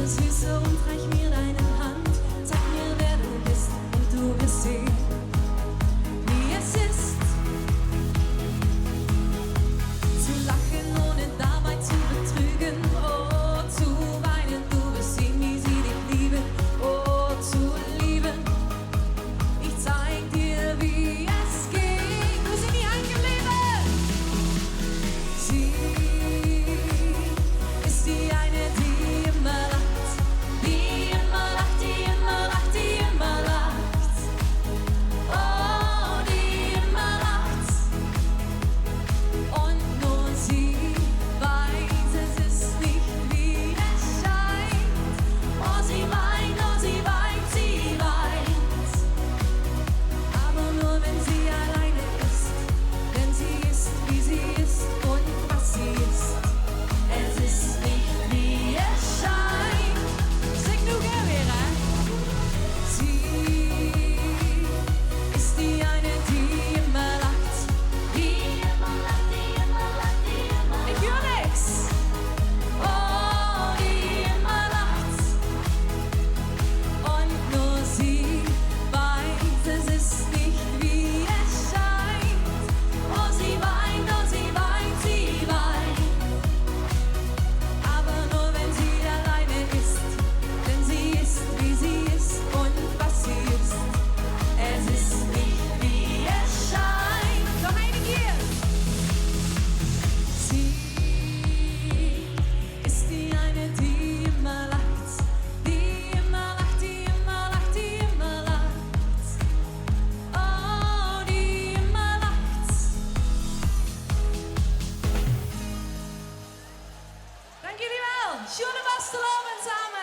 Süße und reich mir deine Hand. Sag mir, wer du bist und du wirst sehen, wie es ist, zu lachen, ohne dabei zu betrügen. Oh, zu weinen, du wirst sehen, wie sie dich lieben. Oh, zu lieben, ich zeig dir, wie es geht. Wir sind nie eingeblieben. Sie ist die eine, die immer lacht, die immer lacht, die immer lacht, die immer lacht. Oh, die immer lacht. Und nur sie weiß, es ist nicht, wie es scheint. Oh, sie weint, sie weint. Aber nur wenn sie alleine ist, denn sie ist, wie sie ist und was sie ist. Es ist nicht, wie es scheint. Sing du Guerrera. Sie ist die eine, die immer lacht, die immer lacht, die immer lacht, die immer lacht. Ich höre nix. Oh, die immer lacht. Und nur sie weiß, es ist nicht, wie es scheint. Oh, sie weint, sie weint, sie weint. Aber nur wenn sie alleine ist, denn sie ist, wie sie ist und was sie ist. Es ist nicht, wie es scheint. Noch eine hier. Sie ist die eine, die immer lacht, die immer lacht, die immer lacht, die immer lacht. Oh, die immer lacht. Dank jullie wel. Sjoerd en Bastelom en samen.